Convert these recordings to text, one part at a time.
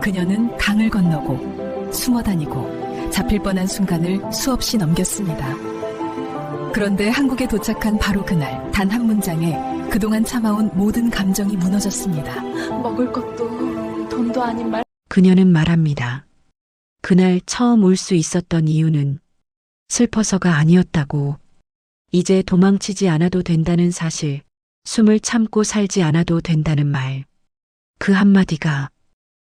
그녀는 강을 건너고 숨어 다니고 잡힐 뻔한 순간을 수없이 넘겼습니다. 그런데 한국에 도착한 바로 그날 단 한 문장에 그동안 참아온 모든 감정이 무너졌습니다. 먹을 것도 돈도 아닌 말. 그녀는 말합니다. 그날 처음 올 수 있었던 이유는 슬퍼서가 아니었다고. 이제 도망치지 않아도 된다는 사실, 숨을 참고 살지 않아도 된다는 말. 그 한마디가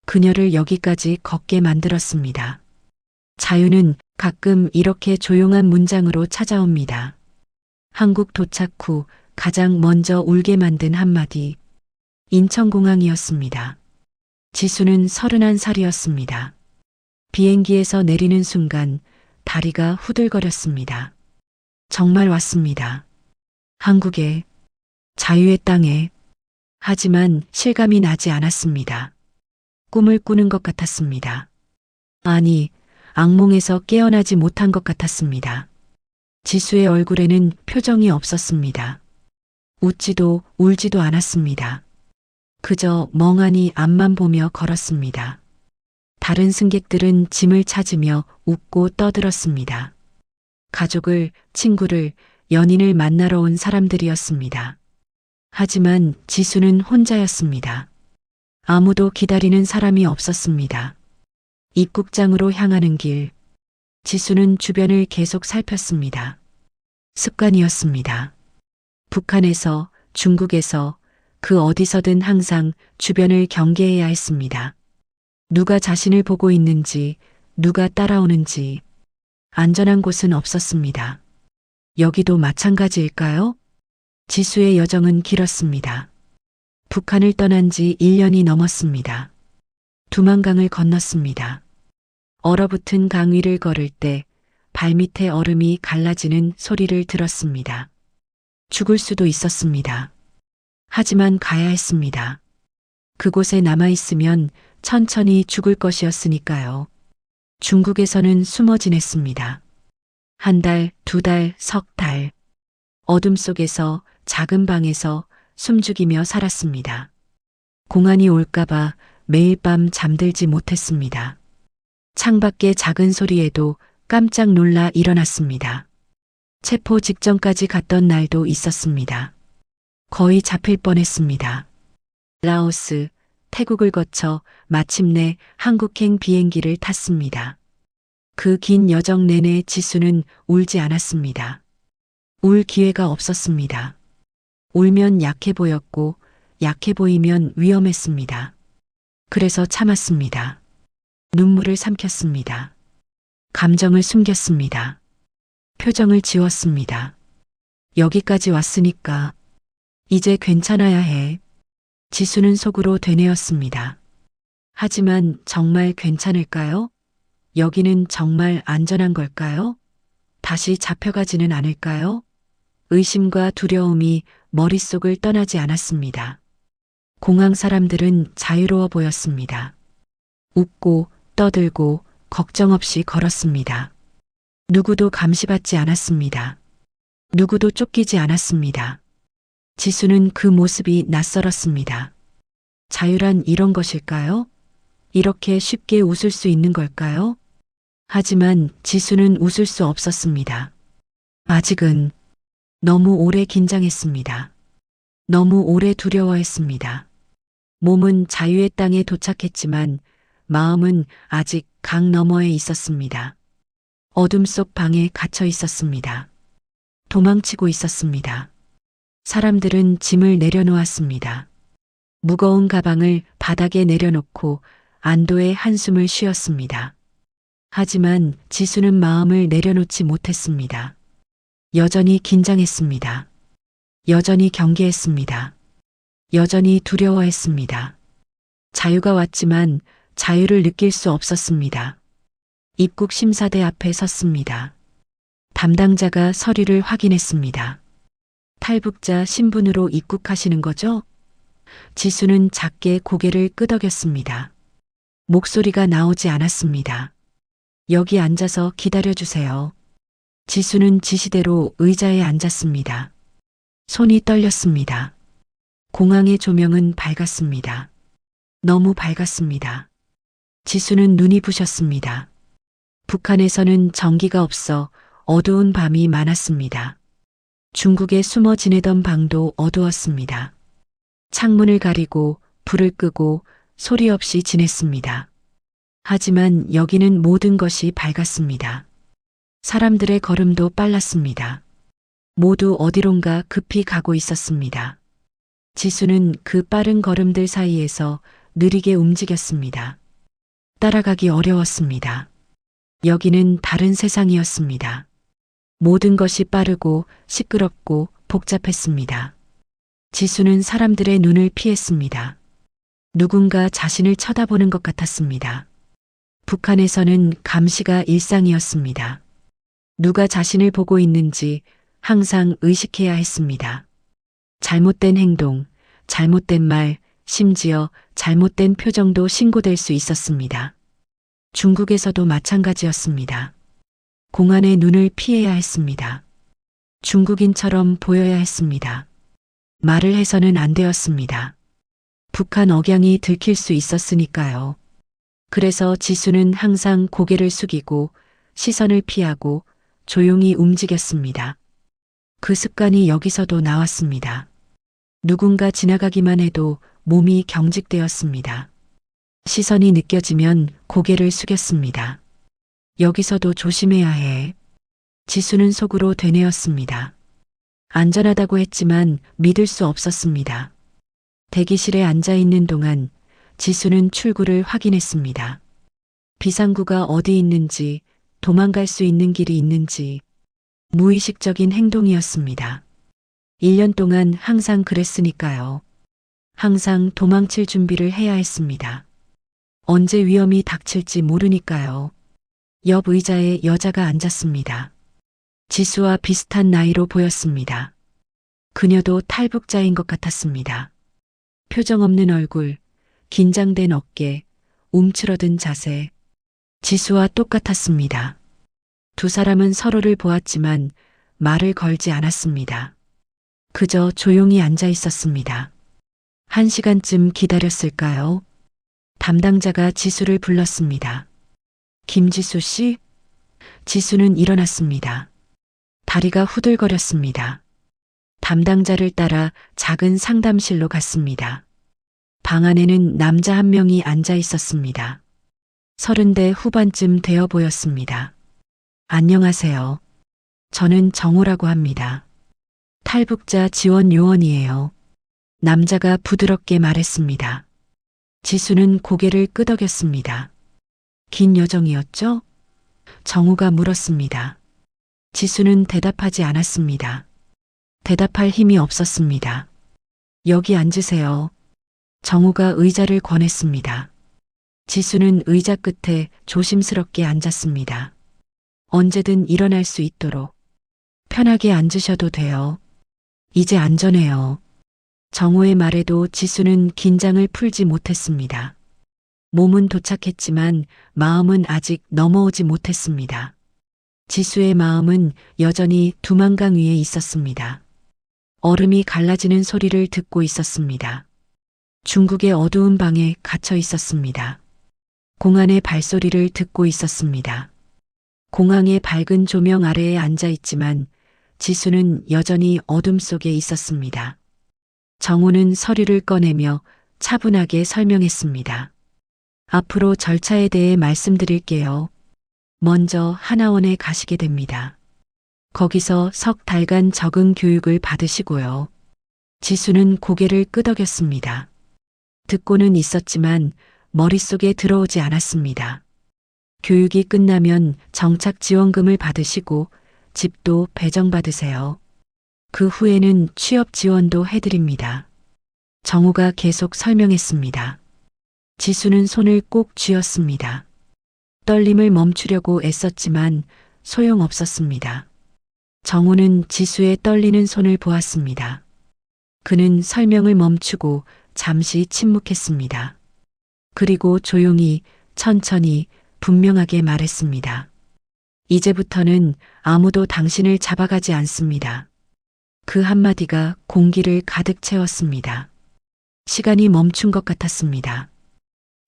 그녀를 여기까지 걷게 만들었습니다. 자유는 가끔 이렇게 조용한 문장으로 찾아옵니다. 한국 도착 후 가장 먼저 울게 만든 한마디. 인천공항이었습니다. 지수는 31살이었습니다. 비행기에서 내리는 순간 다리가 후들거렸습니다. 정말 왔습니다. 한국에, 자유의 땅에. 하지만 실감이 나지 않았습니다. 꿈을 꾸는 것 같았습니다. 아니, 악몽에서 깨어나지 못한 것 같았습니다. 지수의 얼굴에는 표정이 없었습니다. 웃지도 울지도 않았습니다. 그저 멍하니 앞만 보며 걸었습니다. 다른 승객들은 짐을 찾으며 웃고 떠들었습니다. 가족을, 친구를, 연인을 만나러 온 사람들이었습니다. 하지만 지수는 혼자였습니다. 아무도 기다리는 사람이 없었습니다. 입국장으로 향하는 길. 지수는 주변을 계속 살폈습니다. 습관이었습니다. 북한에서, 중국에서, 그 어디서든 항상 주변을 경계해야 했습니다. 누가 자신을 보고 있는지, 누가 따라오는지. 안전한 곳은 없었습니다. 여기도 마찬가지일까요? 지수의 여정은 길었습니다. 북한을 떠난 지 1년이 넘었습니다. 두만강을 건넜습니다. 얼어붙은 강 위를 걸을 때 발밑에 얼음이 갈라지는 소리를 들었습니다. 죽을 수도 있었습니다. 하지만 가야 했습니다. 그곳에 남아있으면 천천히 죽을 것이었으니까요. 중국에서는 숨어 지냈습니다. 한 달, 두 달, 석 달. 어둠 속에서 작은 방에서 숨죽이며 살았습니다. 공안이 올까봐 매일 밤 잠들지 못했습니다. 창밖의 작은 소리에도 깜짝 놀라 일어났습니다. 체포 직전까지 갔던 날도 있었습니다. 거의 잡힐 뻔했습니다. 라오스, 태국을 거쳐 마침내 한국행 비행기를 탔습니다. 그 긴 여정 내내 지수는 울지 않았습니다. 울 기회가 없었습니다. 울면 약해 보였고 약해 보이면 위험했습니다. 그래서 참았습니다. 눈물을 삼켰습니다. 감정을 숨겼습니다. 표정을 지웠습니다. 여기까지 왔으니까 이제 괜찮아야 해. 지수는 속으로 되뇌었습니다. 하지만 정말 괜찮을까요? 여기는 정말 안전한 걸까요? 다시 잡혀가지는 않을까요? 의심과 두려움이 머릿속을 떠나지 않았습니다. 공항 사람들은 자유로워 보였습니다. 웃고 떠들고 걱정 없이 걸었습니다. 누구도 감시받지 않았습니다. 누구도 쫓기지 않았습니다. 지수는 그 모습이 낯설었습니다. 자유란 이런 것일까요? 이렇게 쉽게 웃을 수 있는 걸까요? 하지만 지수는 웃을 수 없었습니다. 아직은 너무 오래 긴장했습니다. 너무 오래 두려워했습니다. 몸은 자유의 땅에 도착했지만 마음은 아직 강 너머에 있었습니다. 어둠 속 방에 갇혀 있었습니다. 도망치고 있었습니다. 사람들은 짐을 내려놓았습니다. 무거운 가방을 바닥에 내려놓고 안도의 한숨을 쉬었습니다. 하지만 지수는 마음을 내려놓지 못했습니다. 여전히 긴장했습니다. 여전히 경계했습니다. 여전히 두려워했습니다. 자유가 왔지만 자유를 느낄 수 없었습니다. 입국 심사대 앞에 섰습니다. 담당자가 서류를 확인했습니다. 탈북자 신분으로 입국하시는 거죠? 지수는 작게 고개를 끄덕였습니다. 목소리가 나오지 않았습니다. 여기 앉아서 기다려주세요. 지수는 지시대로 의자에 앉았습니다. 손이 떨렸습니다. 공항의 조명은 밝았습니다. 너무 밝았습니다. 지수는 눈이 부셨습니다. 북한에서는 전기가 없어 어두운 밤이 많았습니다. 중국에 숨어 지내던 방도 어두웠습니다. 창문을 가리고 불을 끄고 소리 없이 지냈습니다. 하지만 여기는 모든 것이 밝았습니다. 사람들의 걸음도 빨랐습니다. 모두 어디론가 급히 가고 있었습니다. 지수는 그 빠른 걸음들 사이에서 느리게 움직였습니다. 따라가기 어려웠습니다. 여기는 다른 세상이었습니다. 모든 것이 빠르고 시끄럽고 복잡했습니다. 지수는 사람들의 눈을 피했습니다. 누군가 자신을 쳐다보는 것 같았습니다. 북한에서는 감시가 일상이었습니다. 누가 자신을 보고 있는지 항상 의식해야 했습니다. 잘못된 행동, 잘못된 말, 심지어 잘못된 표정도 신고될 수 있었습니다. 중국에서도 마찬가지였습니다. 공안의 눈을 피해야 했습니다. 중국인처럼 보여야 했습니다. 말을 해서는 안 되었습니다. 북한 억양이 들킬 수 있었으니까요. 그래서 지수는 항상 고개를 숙이고 시선을 피하고 조용히 움직였습니다. 그 습관이 여기서도 나왔습니다. 누군가 지나가기만 해도 몸이 경직되었습니다. 시선이 느껴지면 고개를 숙였습니다. 여기서도 조심해야 해. 지수는 속으로 되뇌었습니다. 안전하다고 했지만 믿을 수 없었습니다. 대기실에 앉아 있는 동안 지수는 출구를 확인했습니다. 비상구가 어디 있는지, 도망갈 수 있는 길이 있는지, 무의식적인 행동이었습니다. 1년 동안 항상 그랬으니까요. 항상 도망칠 준비를 해야 했습니다. 언제 위험이 닥칠지 모르니까요. 옆 의자에 여자가 앉았습니다. 지수와 비슷한 나이로 보였습니다. 그녀도 탈북자인 것 같았습니다. 표정 없는 얼굴, 긴장된 어깨, 움츠러든 자세. 지수와 똑같았습니다. 두 사람은 서로를 보았지만 말을 걸지 않았습니다. 그저 조용히 앉아 있었습니다. 1시간쯤 기다렸을까요? 담당자가 지수를 불렀습니다. 김지수 씨? 지수는 일어났습니다. 다리가 후들거렸습니다. 담당자를 따라 작은 상담실로 갔습니다. 방 안에는 남자 한 명이 앉아 있었습니다. 30대 후반쯤 되어 보였습니다. 안녕하세요. 저는 정호라고 합니다. 탈북자 지원 요원이에요. 남자가 부드럽게 말했습니다. 지수는 고개를 끄덕였습니다. 긴 여정이었죠? 정호가 물었습니다. 지수는 대답하지 않았습니다. 대답할 힘이 없었습니다. 여기 앉으세요. 정호가 의자를 권했습니다. 지수는 의자 끝에 조심스럽게 앉았습니다. 언제든 일어날 수 있도록. 편하게 앉으셔도 돼요. 이제 안전해요. 정호의 말에도 지수는 긴장을 풀지 못했습니다. 몸은 도착했지만 마음은 아직 넘어오지 못했습니다. 지수의 마음은 여전히 두만강 위에 있었습니다. 얼음이 갈라지는 소리를 듣고 있었습니다. 중국의 어두운 방에 갇혀 있었습니다. 공안의 발소리를 듣고 있었습니다. 공항의 밝은 조명 아래에 앉아 있지만 지수는 여전히 어둠 속에 있었습니다. 정호는 서류를 꺼내며 차분하게 설명했습니다. 앞으로 절차에 대해 말씀드릴게요. 먼저 하나원에 가시게 됩니다. 거기서 석 달간 적응 교육을 받으시고요. 지수는 고개를 끄덕였습니다. 듣고는 있었지만 머릿속에 들어오지 않았습니다. 교육이 끝나면 정착 지원금을 받으시고 집도 배정받으세요. 그 후에는 취업 지원도 해드립니다. 정호가 계속 설명했습니다. 지수는 손을 꼭 쥐었습니다. 떨림을 멈추려고 애썼지만 소용없었습니다. 정호는 지수의 떨리는 손을 보았습니다. 그는 설명을 멈추고 잠시 침묵했습니다. 그리고 조용히, 천천히, 분명하게 말했습니다. 이제부터는 아무도 당신을 잡아가지 않습니다. 그 한마디가 공기를 가득 채웠습니다. 시간이 멈춘 것 같았습니다.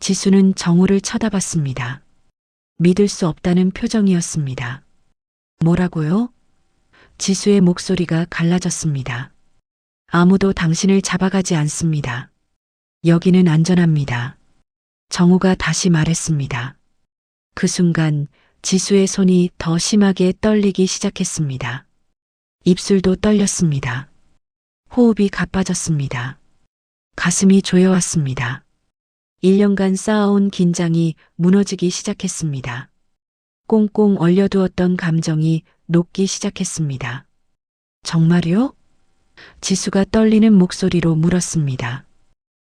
지수는 정우를 쳐다봤습니다. 믿을 수 없다는 표정이었습니다. 뭐라고요? 지수의 목소리가 갈라졌습니다. 아무도 당신을 잡아가지 않습니다. 여기는 안전합니다. 정우가 다시 말했습니다. 그 순간 지수의 손이 더 심하게 떨리기 시작했습니다. 입술도 떨렸습니다. 호흡이 가빠졌습니다. 가슴이 조여왔습니다. 1년간 쌓아온 긴장이 무너지기 시작했습니다. 꽁꽁 얼려두었던 감정이 녹기 시작했습니다. 정말요? 지수가 떨리는 목소리로 물었습니다.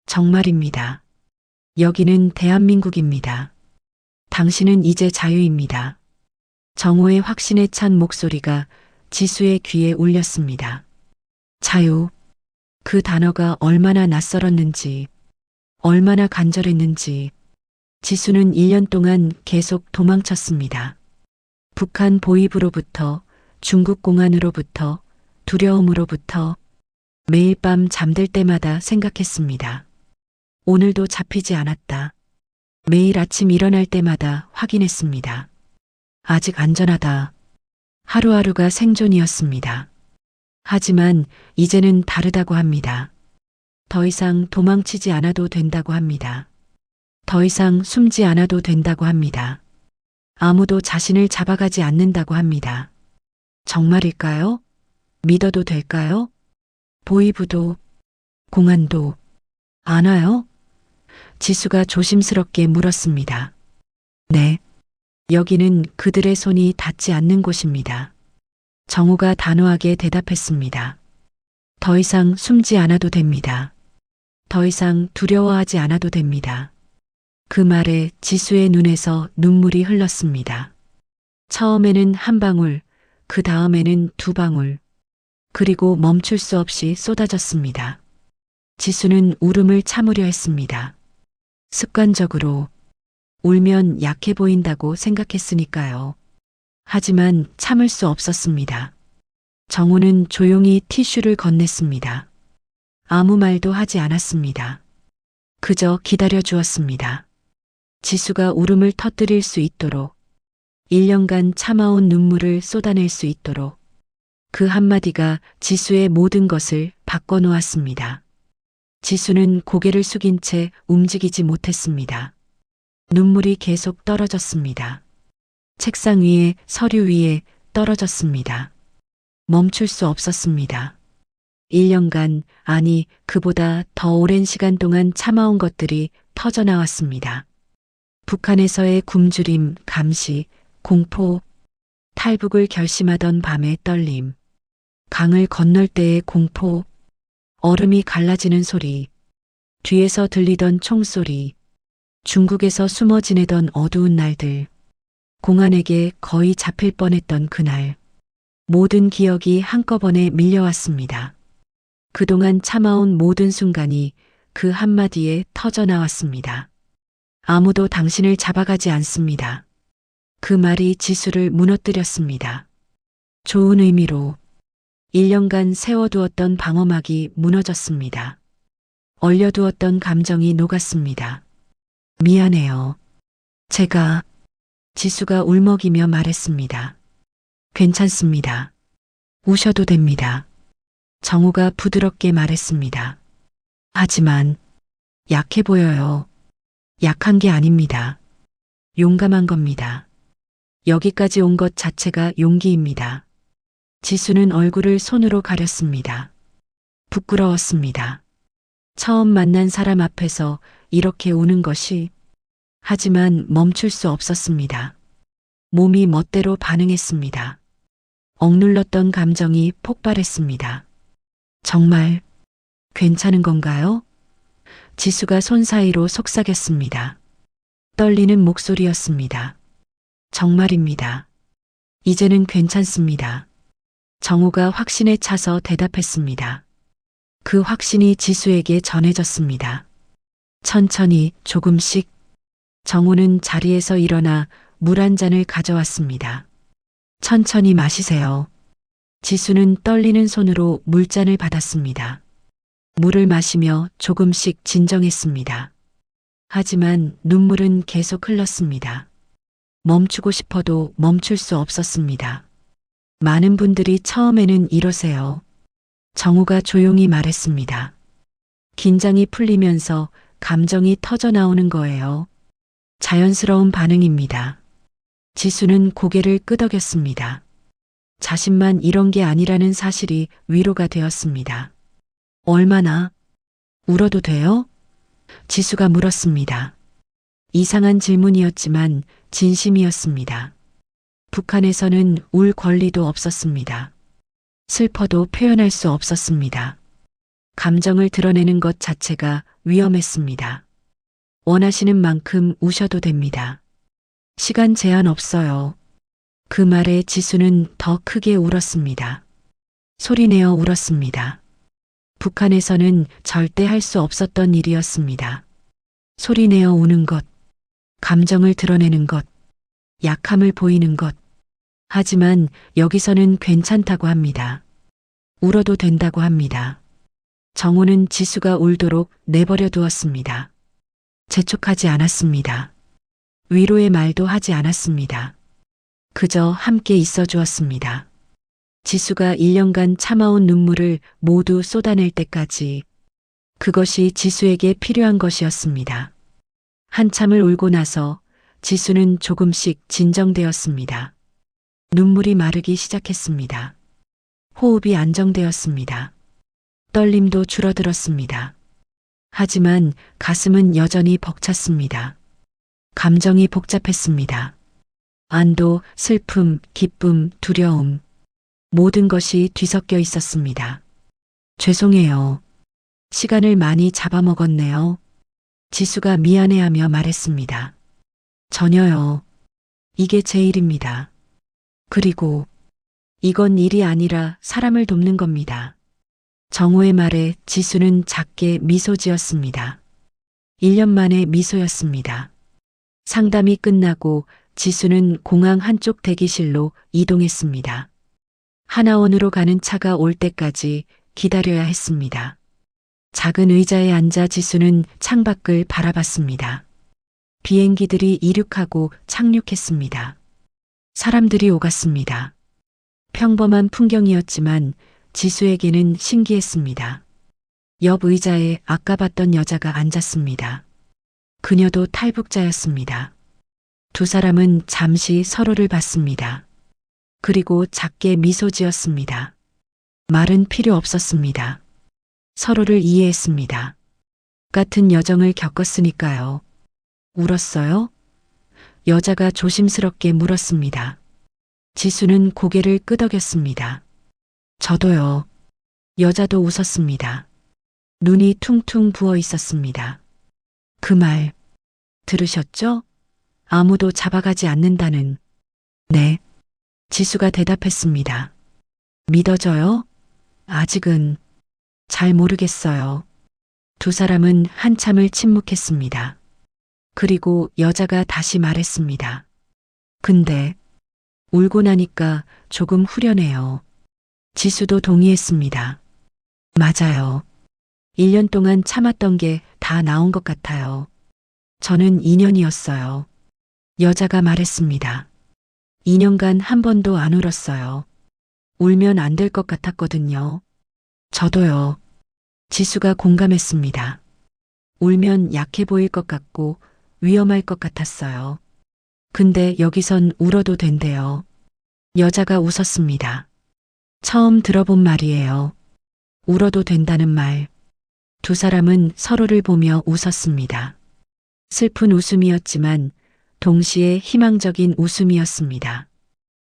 정말입니다. 여기는 대한민국입니다. 당신은 이제 자유입니다. 정호의 확신에 찬 목소리가 지수의 귀에 울렸습니다. 자유. 그 단어가 얼마나 낯설었는지, 얼마나 간절했는지, 지수는 1년 동안 계속 도망쳤습니다. 북한 보위부로부터, 중국 공안으로부터, 두려움으로부터 매일 밤 잠들 때마다 생각했습니다. 오늘도 잡히지 않았다. 매일 아침 일어날 때마다 확인했습니다. 아직 안전하다. 하루하루가 생존이었습니다. 하지만 이제는 다르다고 합니다. 더 이상 도망치지 않아도 된다고 합니다. 더 이상 숨지 않아도 된다고 합니다. 아무도 자신을 잡아가지 않는다고 합니다. 정말일까요? 믿어도 될까요? 보위부도, 공안도, 아나요? 지수가 조심스럽게 물었습니다. 네. 여기는 그들의 손이 닿지 않는 곳입니다. 정우가 단호하게 대답했습니다. 더 이상 숨지 않아도 됩니다. 더 이상 두려워하지 않아도 됩니다. 그 말에 지수의 눈에서 눈물이 흘렀습니다. 처음에는 한 방울, 그 다음에는 두 방울, 그리고 멈출 수 없이 쏟아졌습니다. 지수는 울음을 참으려 했습니다. 습관적으로 울면 약해 보인다고 생각했으니까요. 하지만 참을 수 없었습니다. 정우는 조용히 티슈를 건넸습니다. 아무 말도 하지 않았습니다. 그저 기다려 주었습니다. 지수가 울음을 터뜨릴 수 있도록, 1년간 참아온 눈물을 쏟아낼 수 있도록 그 한마디가 지수의 모든 것을 바꿔놓았습니다. 지수는 고개를 숙인 채 움직이지 못했습니다. 눈물이 계속 떨어졌습니다. 책상 위에, 서류 위에 떨어졌습니다. 멈출 수 없었습니다. 1년간, 아니, 그보다 더 오랜 시간 동안 참아온 것들이 터져나왔습니다. 북한에서의 굶주림, 감시, 공포, 탈북을 결심하던 밤의 떨림, 강을 건널 때의 공포, 얼음이 갈라지는 소리, 뒤에서 들리던 총소리, 중국에서 숨어 지내던 어두운 날들, 공안에게 거의 잡힐 뻔했던 그날, 모든 기억이 한꺼번에 밀려왔습니다. 그동안 참아온 모든 순간이 그 한마디에 터져나왔습니다. 아무도 당신을 잡아가지 않습니다. 그 말이 지수를 무너뜨렸습니다. 좋은 의미로 1년간 세워두었던 방어막이 무너졌습니다. 얼려두었던 감정이 녹았습니다. 미안해요. 제가 지수가 울먹이며 말했습니다. 괜찮습니다. 우셔도 됩니다. 정우가 부드럽게 말했습니다. 하지만 약해 보여요. 약한 게 아닙니다. 용감한 겁니다. 여기까지 온 것 자체가 용기입니다. 지수는 얼굴을 손으로 가렸습니다. 부끄러웠습니다. 처음 만난 사람 앞에서 이렇게 우는 것이, 하지만 멈출 수 없었습니다. 몸이 멋대로 반응했습니다. 억눌렀던 감정이 폭발했습니다. 정말 괜찮은 건가요? 지수가 손 사이로 속삭였습니다. 떨리는 목소리였습니다. 정말입니다. 이제는 괜찮습니다. 정우가 확신에 차서 대답했습니다. 그 확신이 지수에게 전해졌습니다. 천천히 조금씩 정우는 자리에서 일어나 물 한 잔을 가져왔습니다. 천천히 마시세요. 지수는 떨리는 손으로 물잔을 받았습니다. 물을 마시며 조금씩 진정했습니다. 하지만 눈물은 계속 흘렀습니다. 멈추고 싶어도 멈출 수 없었습니다. 많은 분들이 처음에는 이러세요. 정우가 조용히 말했습니다. 긴장이 풀리면서 감정이 터져 나오는 거예요. 자연스러운 반응입니다. 지수는 고개를 끄덕였습니다. 자신만 이런 게 아니라는 사실이 위로가 되었습니다. 얼마나? 울어도 돼요? 지수가 물었습니다. 이상한 질문이었지만 진심이었습니다. 북한에서는 울 권리도 없었습니다. 슬퍼도 표현할 수 없었습니다. 감정을 드러내는 것 자체가 위험했습니다. 원하시는 만큼 우셔도 됩니다. 시간 제한 없어요. 그 말에 지수는 더 크게 울었습니다. 소리내어 울었습니다. 북한에서는 절대 할 수 없었던 일이었습니다. 소리내어 우는 것, 감정을 드러내는 것, 약함을 보이는 것. 하지만 여기서는 괜찮다고 합니다. 울어도 된다고 합니다. 정우는 지수가 울도록 내버려 두었습니다. 재촉하지 않았습니다. 위로의 말도 하지 않았습니다. 그저 함께 있어 주었습니다. 지수가 1년간 참아온 눈물을 모두 쏟아낼 때까지 그것이 지수에게 필요한 것이었습니다. 한참을 울고 나서 지수는 조금씩 진정되었습니다. 눈물이 마르기 시작했습니다. 호흡이 안정되었습니다. 떨림도 줄어들었습니다. 하지만 가슴은 여전히 벅찼습니다. 감정이 복잡했습니다. 안도, 슬픔, 기쁨, 두려움. 모든 것이 뒤섞여 있었습니다. 죄송해요. 시간을 많이 잡아먹었네요. 지수가 미안해하며 말했습니다. 전혀요. 이게 제 일입니다. 그리고 이건 일이 아니라 사람을 돕는 겁니다. 정우의 말에 지수는 작게 미소 지었습니다. 1년 만의 미소였습니다. 상담이 끝나고 지수는 공항 한쪽 대기실로 이동했습니다. 하나원으로 가는 차가 올 때까지 기다려야 했습니다. 작은 의자에 앉아 지수는 창밖을 바라봤습니다. 비행기들이 이륙하고 착륙했습니다. 사람들이 오갔습니다. 평범한 풍경이었지만 지수에게는 신기했습니다. 옆 의자에 아까 봤던 여자가 앉았습니다. 그녀도 탈북자였습니다. 두 사람은 잠시 서로를 봤습니다. 그리고 작게 미소 지었습니다. 말은 필요 없었습니다. 서로를 이해했습니다. 같은 여정을 겪었으니까요. 울었어요? 여자가 조심스럽게 물었습니다. 지수는 고개를 끄덕였습니다. 저도요. 여자도 웃었습니다. 눈이 퉁퉁 부어 있었습니다. 그 말 들으셨죠? 아무도 잡아가지 않는다는. 네. 지수가 대답했습니다. 믿어져요? 아직은 잘 모르겠어요. 두 사람은 한참을 침묵했습니다. 그리고 여자가 다시 말했습니다. 근데 울고 나니까 조금 후련해요. 지수도 동의했습니다. 맞아요. 1년 동안 참았던 게 다 나온 것 같아요. 저는 2년이었어요. 여자가 말했습니다. 2년간 한 번도 안 울었어요. 울면 안 될 것 같았거든요. 저도요. 지수가 공감했습니다. 울면 약해 보일 것 같고 위험할 것 같았어요. 근데 여기선 울어도 된대요. 여자가 웃었습니다. 처음 들어본 말이에요. 울어도 된다는 말. 두 사람은 서로를 보며 웃었습니다. 슬픈 웃음이었지만 동시에 희망적인 웃음이었습니다.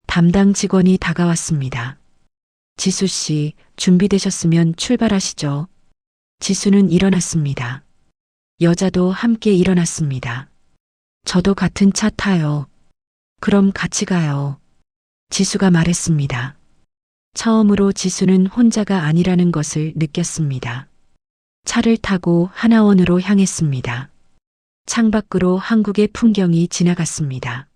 담당 직원이 다가왔습니다. 지수 씨, 준비되셨으면 출발하시죠. 지수는 일어났습니다. 여자도 함께 일어났습니다. 저도 같은 차 타요. 그럼 같이 가요. 지수가 말했습니다. 처음으로 지수는 혼자가 아니라는 것을 느꼈습니다. 차를 타고 하나원으로 향했습니다. 창밖으로 한국의 풍경이 지나갔습니다.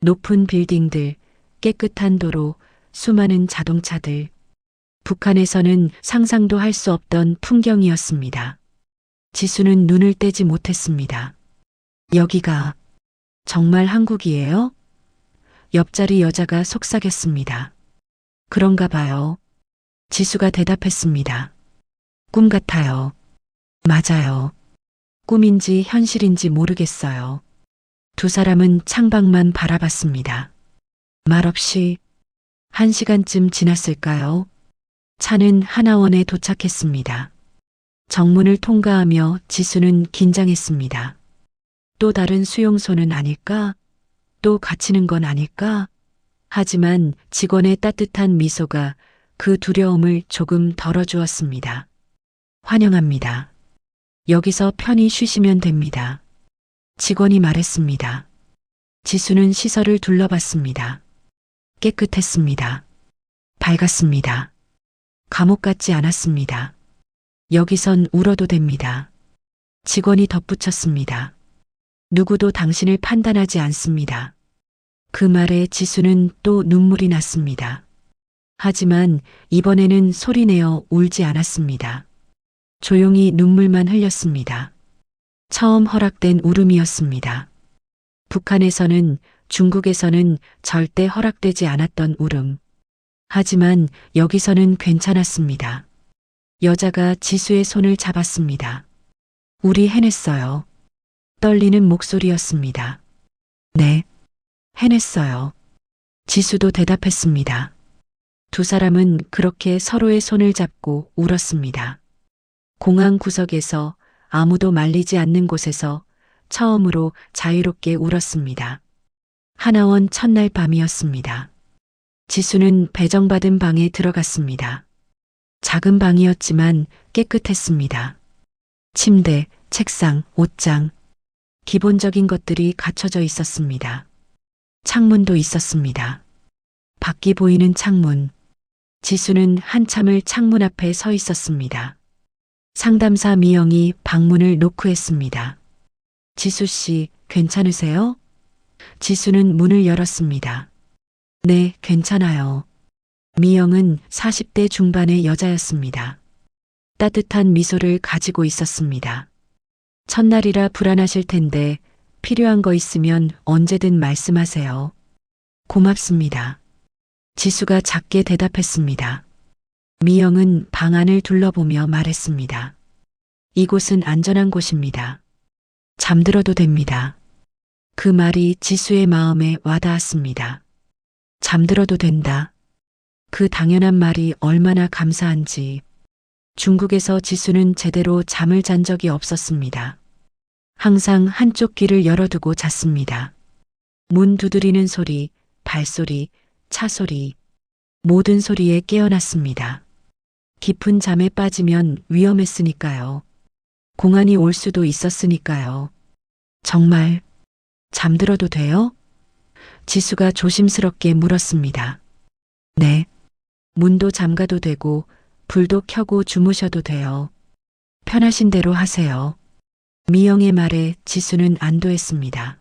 높은 빌딩들, 깨끗한 도로, 수많은 자동차들. 북한에서는 상상도 할 수 없던 풍경이었습니다. 지수는 눈을 떼지 못했습니다. 여기가 정말 한국이에요? 옆자리 여자가 속삭였습니다. 그런가 봐요. 지수가 대답했습니다. 꿈 같아요. 맞아요. 꿈인지 현실인지 모르겠어요. 두 사람은 창밖만 바라봤습니다. 말없이 1시간쯤 지났을까요? 차는 하나원에 도착했습니다. 정문을 통과하며 지수는 긴장했습니다. 또 다른 수용소는 아닐까? 또 갇히는 건 아닐까? 하지만 직원의 따뜻한 미소가 그 두려움을 조금 덜어주었습니다. 환영합니다. 여기서 편히 쉬시면 됩니다. 직원이 말했습니다. 지수는 시설을 둘러봤습니다. 깨끗했습니다. 밝았습니다. 감옥 같지 않았습니다. 여기선 울어도 됩니다. 직원이 덧붙였습니다. 누구도 당신을 판단하지 않습니다. 그 말에 지수는 또 눈물이 났습니다. 하지만 이번에는 소리내어 울지 않았습니다. 조용히 눈물만 흘렸습니다. 처음 허락된 울음이었습니다. 북한에서는, 중국에서는 절대 허락되지 않았던 울음. 하지만 여기서는 괜찮았습니다. 여자가 지수의 손을 잡았습니다. 우리 해냈어요. 떨리는 목소리였습니다. 네, 해냈어요. 지수도 대답했습니다. 두 사람은 그렇게 서로의 손을 잡고 울었습니다. 공항 구석에서 아무도 말리지 않는 곳에서 처음으로 자유롭게 울었습니다. 하나원 첫날 밤이었습니다. 지수는 배정받은 방에 들어갔습니다. 작은 방이었지만 깨끗했습니다. 침대, 책상, 옷장, 기본적인 것들이 갖춰져 있었습니다. 창문도 있었습니다. 밖이 보이는 창문. 지수는 한참을 창문 앞에 서 있었습니다. 상담사 미영이 방문을 노크했습니다. 지수 씨, 괜찮으세요? 지수는 문을 열었습니다. 네, 괜찮아요. 미영은 40대 중반의 여자였습니다. 따뜻한 미소를 가지고 있었습니다. 첫날이라 불안하실 텐데 필요한 거 있으면 언제든 말씀하세요. 고맙습니다. 지수가 작게 대답했습니다. 미영은 방 안을 둘러보며 말했습니다. 이곳은 안전한 곳입니다. 잠들어도 됩니다. 그 말이 지수의 마음에 와닿았습니다. 잠들어도 된다. 그 당연한 말이 얼마나 감사한지. 중국에서 지수는 제대로 잠을 잔 적이 없었습니다. 항상 한쪽 귀를 열어두고 잤습니다. 문 두드리는 소리, 발소리, 차 소리, 모든 소리에 깨어났습니다. 깊은 잠에 빠지면 위험했으니까요. 공안이 올 수도 있었으니까요. 정말 잠들어도 돼요? 지수가 조심스럽게 물었습니다. 네. 문도 잠가도 되고 불도 켜고 주무셔도 돼요. 편하신 대로 하세요. 미영의 말에 지수는 안도했습니다.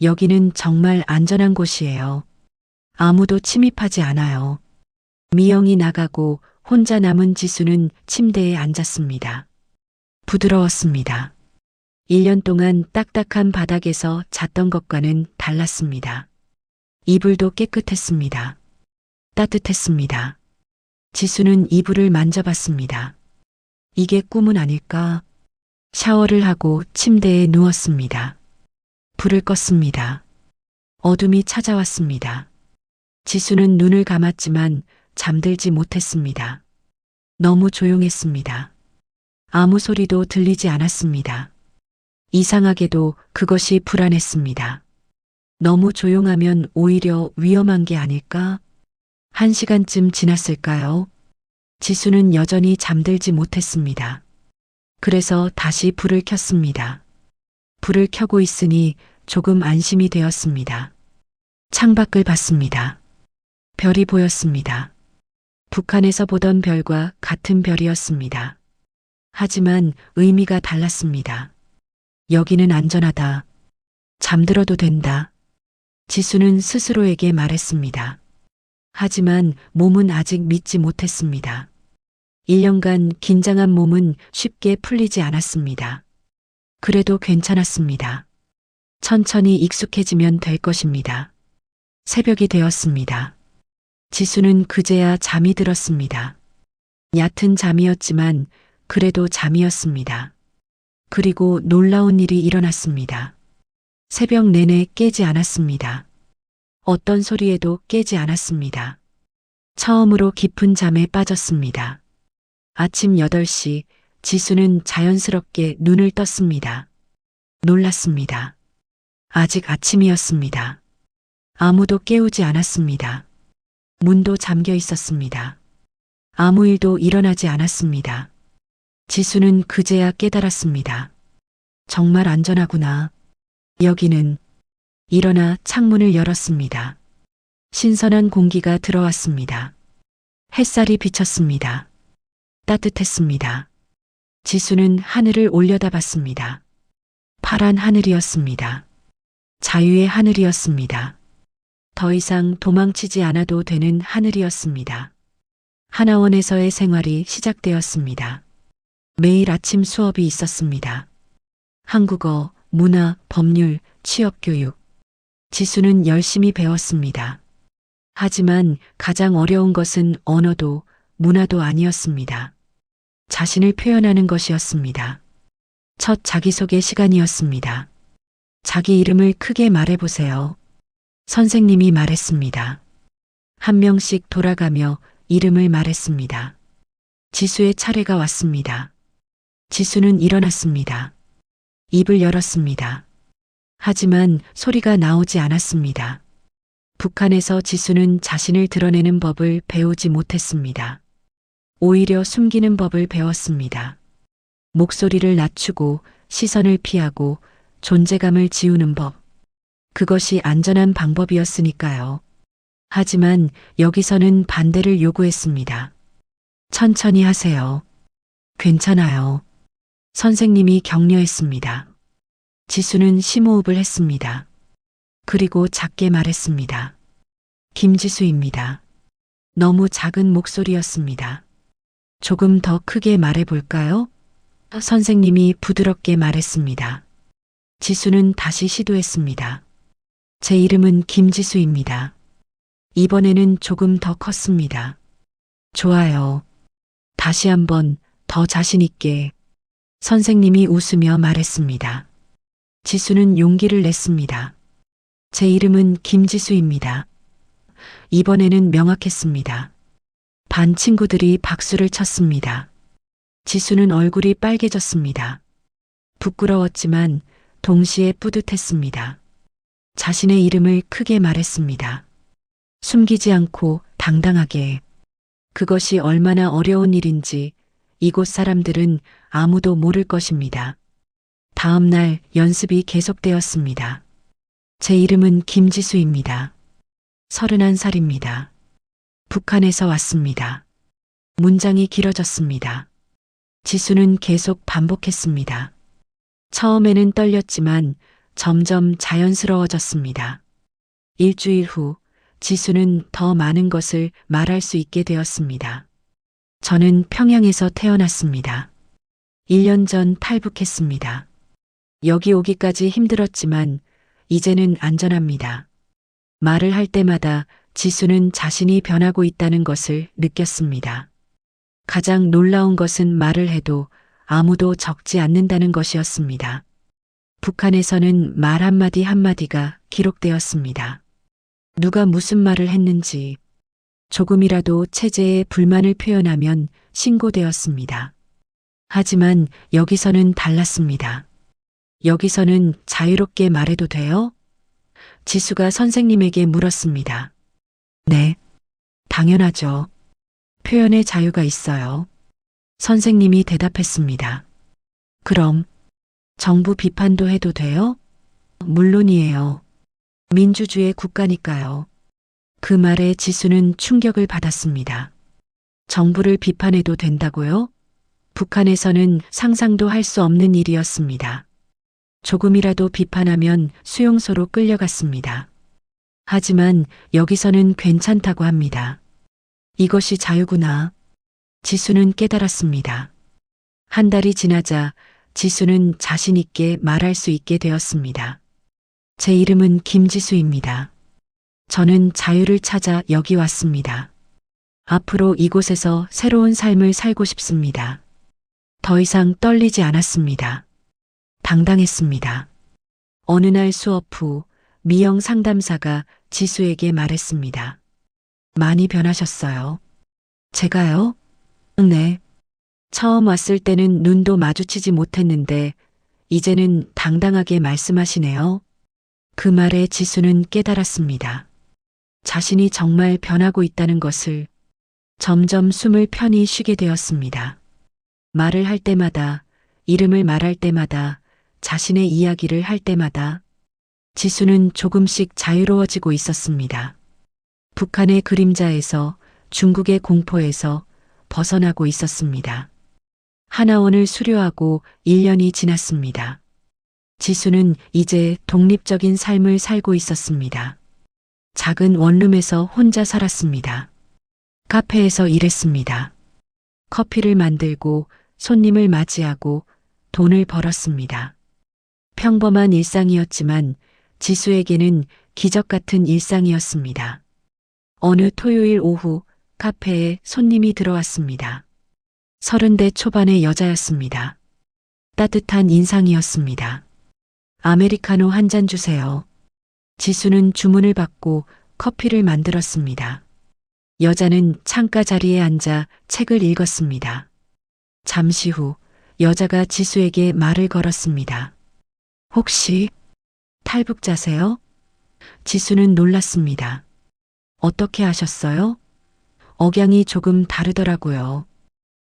여기는 정말 안전한 곳이에요. 아무도 침입하지 않아요. 미영이 나가고 혼자 남은 지수는 침대에 앉았습니다. 부드러웠습니다. 1년 동안 딱딱한 바닥에서 잤던 것과는 달랐습니다. 이불도 깨끗했습니다. 따뜻했습니다. 지수는 이불을 만져봤습니다. 이게 꿈은 아닐까? 샤워를 하고 침대에 누웠습니다. 불을 껐습니다. 어둠이 찾아왔습니다. 지수는 눈을 감았지만 잠들지 못했습니다. 너무 조용했습니다. 아무 소리도 들리지 않았습니다. 이상하게도 그것이 불안했습니다. 너무 조용하면 오히려 위험한 게 아닐까? 1시간쯤 지났을까요? 지수는 여전히 잠들지 못했습니다. 그래서 다시 불을 켰습니다. 불을 켜고 있으니 조금 안심이 되었습니다. 창밖을 봤습니다. 별이 보였습니다. 북한에서 보던 별과 같은 별이었습니다. 하지만 의미가 달랐습니다. 여기는 안전하다. 잠들어도 된다. 지수는 스스로에게 말했습니다. 하지만 몸은 아직 믿지 못했습니다. 1년간 긴장한 몸은 쉽게 풀리지 않았습니다. 그래도 괜찮았습니다. 천천히 익숙해지면 될 것입니다. 새벽이 되었습니다. 지수는 그제야 잠이 들었습니다. 얕은 잠이었지만 그래도 잠이었습니다. 그리고 놀라운 일이 일어났습니다. 새벽 내내 깨지 않았습니다. 어떤 소리에도 깨지 않았습니다. 처음으로 깊은 잠에 빠졌습니다. 아침 8시 지수는 자연스럽게 눈을 떴습니다. 놀랐습니다. 아직 아침이었습니다. 아무도 깨우지 않았습니다. 문도 잠겨 있었습니다. 아무 일도 일어나지 않았습니다. 지수는 그제야 깨달았습니다. 정말 안전하구나. 여기는. 일어나 창문을 열었습니다. 신선한 공기가 들어왔습니다. 햇살이 비쳤습니다. 따뜻했습니다. 지수는 하늘을 올려다봤습니다. 파란 하늘이었습니다. 자유의 하늘이었습니다. 더 이상 도망치지 않아도 되는 하늘이었습니다. 하나원에서의 생활이 시작되었습니다. 매일 아침 수업이 있었습니다. 한국어, 문화, 법률, 취업교육. 지수는 열심히 배웠습니다. 하지만 가장 어려운 것은 언어도 문화도 아니었습니다. 자신을 표현하는 것이었습니다. 첫 자기소개 시간이었습니다. 자기 이름을 크게 말해보세요. 선생님이 말했습니다. 한 명씩 돌아가며 이름을 말했습니다. 지수의 차례가 왔습니다. 지수는 일어났습니다. 입을 열었습니다. 하지만 소리가 나오지 않았습니다. 북한에서 지수는 자신을 드러내는 법을 배우지 못했습니다. 오히려 숨기는 법을 배웠습니다. 목소리를 낮추고 시선을 피하고 존재감을 지우는 법. 그것이 안전한 방법이었으니까요. 하지만 여기서는 반대를 요구했습니다. 천천히 하세요. 괜찮아요. 선생님이 격려했습니다. 지수는 심호흡을 했습니다. 그리고 작게 말했습니다. 김지수입니다. 너무 작은 목소리였습니다. 조금 더 크게 말해볼까요? 선생님이 부드럽게 말했습니다. 지수는 다시 시도했습니다. 제 이름은 김지수입니다. 이번에는 조금 더 컸습니다. 좋아요. 다시 한번 더 자신 있게. 선생님이 웃으며 말했습니다. 지수는 용기를 냈습니다. 제 이름은 김지수입니다. 이번에는 명확했습니다. 반 친구들이 박수를 쳤습니다. 지수는 얼굴이 빨개졌습니다. 부끄러웠지만 동시에 뿌듯했습니다. 자신의 이름을 크게 말했습니다. 숨기지 않고 당당하게. 그것이 얼마나 어려운 일인지 이곳 사람들은 아무도 모를 것입니다. 다음 날 연습이 계속되었습니다. 제 이름은 김지수입니다. 31살입니다. 북한에서 왔습니다. 문장이 길어졌습니다. 지수는 계속 반복했습니다. 처음에는 떨렸지만 점점 자연스러워졌습니다. 일주일 후 지수는 더 많은 것을 말할 수 있게 되었습니다. 저는 평양에서 태어났습니다. 1년 전 탈북했습니다. 여기 오기까지 힘들었지만 이제는 안전합니다. 말을 할 때마다 지수는 자신이 변하고 있다는 것을 느꼈습니다. 가장 놀라운 것은 말을 해도 아무도 적지 않는다는 것이었습니다. 북한에서는 말 한마디 한마디가 기록되었습니다. 누가 무슨 말을 했는지, 조금이라도 체제에 불만을 표현하면 신고되었습니다. 하지만 여기서는 달랐습니다. 여기서는 자유롭게 말해도 돼요? 지수가 선생님에게 물었습니다. 네, 당연하죠. 표현의 자유가 있어요. 선생님이 대답했습니다. 그럼 정부 비판도 해도 돼요? 물론이에요. 민주주의 국가니까요. 그 말에 지수는 충격을 받았습니다. 정부를 비판해도 된다고요? 북한에서는 상상도 할 수 없는 일이었습니다. 조금이라도 비판하면 수용소로 끌려갔습니다. 하지만 여기서는 괜찮다고 합니다. 이것이 자유구나. 지수는 깨달았습니다. 한 달이 지나자 지수는 자신 있게 말할 수 있게 되었습니다. 제 이름은 김지수입니다. 저는 자유를 찾아 여기 왔습니다. 앞으로 이곳에서 새로운 삶을 살고 싶습니다. 더 이상 떨리지 않았습니다. 당당했습니다. 어느 날 수업 후 미영 상담사가 지수에게 말했습니다. 많이 변하셨어요. 제가요? 네. 처음 왔을 때는 눈도 마주치지 못했는데 이제는 당당하게 말씀하시네요. 그 말에 지수는 깨달았습니다. 자신이 정말 변하고 있다는 것을. 점점 숨을 편히 쉬게 되었습니다. 말을 할 때마다, 이름을 말할 때마다, 자신의 이야기를 할 때마다 지수는 조금씩 자유로워지고 있었습니다. 북한의 그림자에서, 중국의 공포에서 벗어나고 있었습니다. 하나원을 수료하고 1년이 지났습니다. 지수는 이제 독립적인 삶을 살고 있었습니다. 작은 원룸에서 혼자 살았습니다. 카페에서 일했습니다. 커피를 만들고 손님을 맞이하고 돈을 벌었습니다. 평범한 일상이었지만 지수에게는 기적 같은 일상이었습니다. 어느 토요일 오후 카페에 손님이 들어왔습니다. 30대 초반의 여자였습니다. 따뜻한 인상이었습니다. 아메리카노 한 잔 주세요. 지수는 주문을 받고 커피를 만들었습니다. 여자는 창가 자리에 앉아 책을 읽었습니다. 잠시 후 여자가 지수에게 말을 걸었습니다. 혹시 탈북자세요? 지수는 놀랐습니다. 어떻게 아셨어요? 억양이 조금 다르더라고요.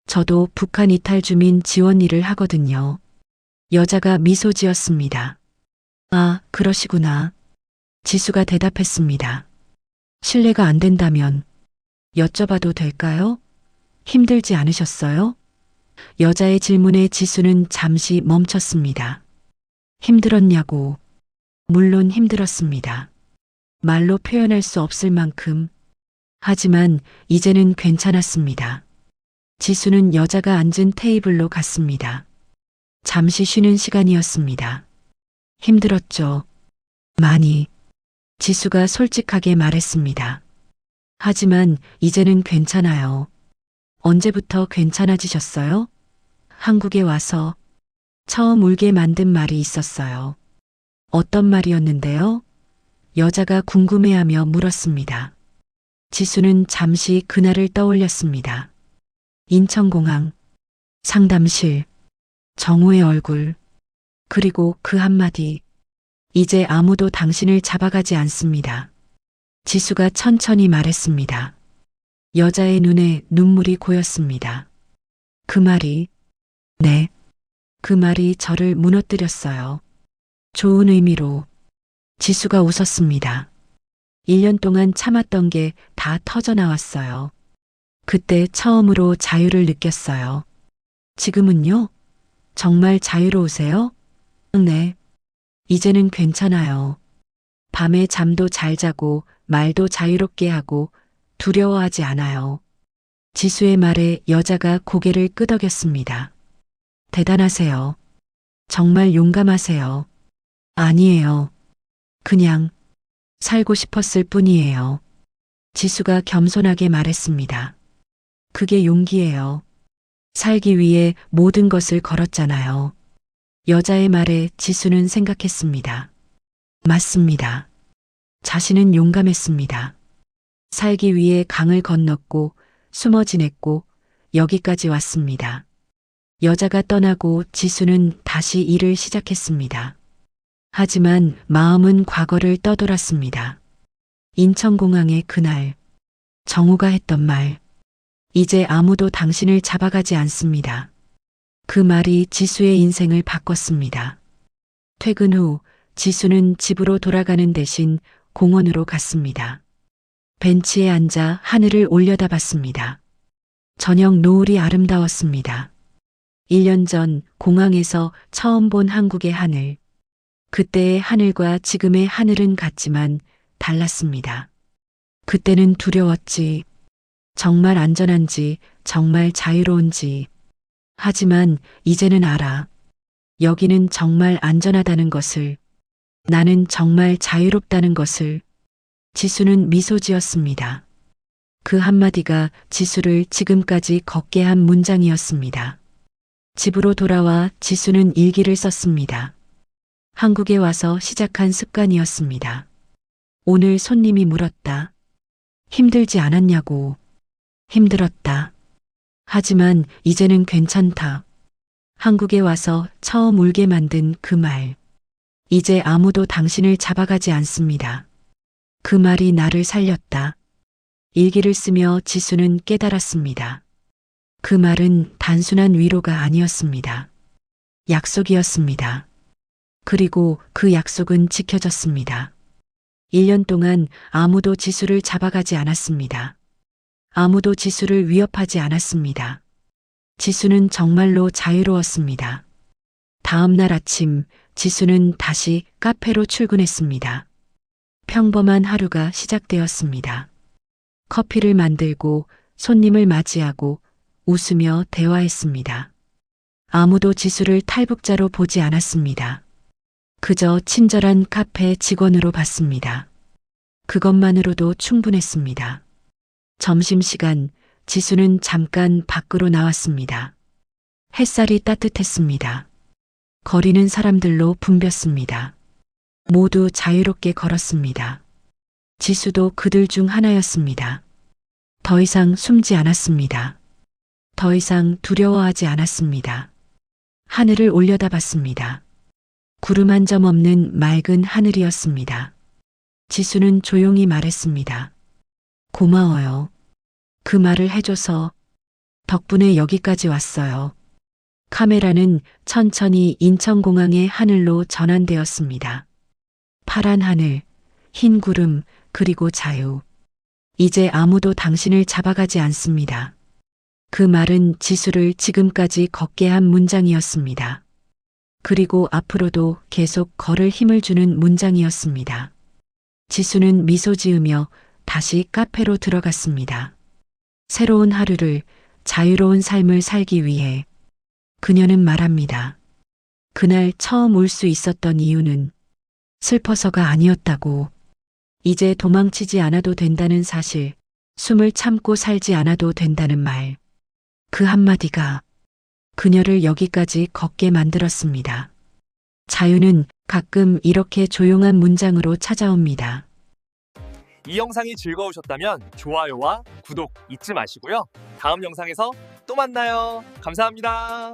저도 북한 이탈 주민 지원 일을 하거든요. 여자가 미소 지었습니다. 아, 그러시구나. 지수가 대답했습니다. 실례가 안 된다면 여쭤봐도 될까요? 힘들지 않으셨어요? 여자의 질문에 지수는 잠시 멈췄습니다. 힘들었냐고. 물론 힘들었습니다. 말로 표현할 수 없을 만큼. 하지만 이제는 괜찮았습니다. 지수는 여자가 앉은 테이블로 갔습니다. 잠시 쉬는 시간이었습니다. 힘들었죠. 많이. 지수가 솔직하게 말했습니다. 하지만 이제는 괜찮아요. 언제부터 괜찮아지셨어요? 한국에 와서 처음 울게 만든 말이 있었어요. 어떤 말이었는데요? 여자가 궁금해하며 물었습니다. 지수는 잠시 그날을 떠올렸습니다. 인천공항, 상담실, 정우의 얼굴, 그리고 그 한마디. 이제 아무도 당신을 잡아가지 않습니다. 지수가 천천히 말했습니다. 여자의 눈에 눈물이 고였습니다. 그 말이, 네, 그 말이 저를 무너뜨렸어요. 좋은 의미로. 지수가 웃었습니다. 1년 동안 참았던 게 다 터져나왔어요. 그때 처음으로 자유를 느꼈어요. 지금은요? 정말 자유로우세요? 네. 이제는 괜찮아요. 밤에 잠도 잘 자고 말도 자유롭게 하고 두려워하지 않아요. 지수의 말에 여자가 고개를 끄덕였습니다. 대단하세요. 정말 용감하세요. 아니에요. 그냥 살고 싶었을 뿐이에요. 지수가 겸손하게 말했습니다. 그게 용기예요. 살기 위해 모든 것을 걸었잖아요. 여자의 말에 지수는 생각했습니다. 맞습니다. 자신은 용감했습니다. 살기 위해 강을 건넜고 숨어 지냈고 여기까지 왔습니다. 여자가 떠나고 지수는 다시 일을 시작했습니다. 하지만 마음은 과거를 떠돌았습니다. 인천공항의 그날, 정우가 했던 말, 이제 아무도 당신을 잡아가지 않습니다. 그 말이 지수의 인생을 바꿨습니다. 퇴근 후 지수는 집으로 돌아가는 대신 공원으로 갔습니다. 벤치에 앉아 하늘을 올려다봤습니다. 저녁 노을이 아름다웠습니다. 1년 전 공항에서 처음 본 한국의 하늘. 그때의 하늘과 지금의 하늘은 같지만 달랐습니다. 그때는 두려웠지. 정말 안전한지, 정말 자유로운지. 하지만 이제는 알아. 여기는 정말 안전하다는 것을. 나는 정말 자유롭다는 것을. 지수는 미소 지었습니다. 그 한마디가 지수를 지금까지 걷게 한 문장이었습니다. 집으로 돌아와 지수는 일기를 썼습니다. 한국에 와서 시작한 습관이었습니다. 오늘 손님이 물었다. 힘들지 않았냐고. 힘들었다. 하지만 이제는 괜찮다. 한국에 와서 처음 울게 만든 그 말. 이제 아무도 당신을 잡아가지 않습니다. 그 말이 나를 살렸다. 일기를 쓰며 지수는 깨달았습니다. 그 말은 단순한 위로가 아니었습니다. 약속이었습니다. 그리고 그 약속은 지켜졌습니다. 1년 동안 아무도 지수를 잡아가지 않았습니다. 아무도 지수를 위협하지 않았습니다. 지수는 정말로 자유로웠습니다. 다음 날 아침, 지수는 다시 카페로 출근했습니다. 평범한 하루가 시작되었습니다. 커피를 만들고 손님을 맞이하고 웃으며 대화했습니다. 아무도 지수를 탈북자로 보지 않았습니다. 그저 친절한 카페 직원으로 봤습니다. 그것만으로도 충분했습니다. 점심시간, 지수는 잠깐 밖으로 나왔습니다. 햇살이 따뜻했습니다. 거리는 사람들로 붐볐습니다. 모두 자유롭게 걸었습니다. 지수도 그들 중 하나였습니다. 더 이상 숨지 않았습니다. 더 이상 두려워하지 않았습니다. 하늘을 올려다봤습니다. 구름 한 점 없는 맑은 하늘이었습니다. 지수는 조용히 말했습니다. 고마워요. 그 말을 해줘서 덕분에 여기까지 왔어요. 카메라는 천천히 인천공항의 하늘로 전환되었습니다. 파란 하늘, 흰 구름, 그리고 자유. 이제 아무도 당신을 잡아가지 않습니다. 그 말은 지수를 지금까지 걷게 한 문장이었습니다. 그리고 앞으로도 계속 걸을 힘을 주는 문장이었습니다. 지수는 미소 지으며 다시 카페로 들어갔습니다. 새로운 하루를, 자유로운 삶을 살기 위해 그녀는 말합니다. 그날 처음 울 수 있었던 이유는 슬퍼서가 아니었다고. 이제 도망치지 않아도 된다는 사실, 숨을 참고 살지 않아도 된다는 말. 그 한마디가 그녀를 여기까지 걷게 만들었습니다. 자유는 가끔 이렇게 조용한 문장으로 찾아옵니다. 이 영상이 즐거우셨다면 좋아요와 구독 잊지 마시고요. 다음 영상에서 또 만나요. 감사합니다.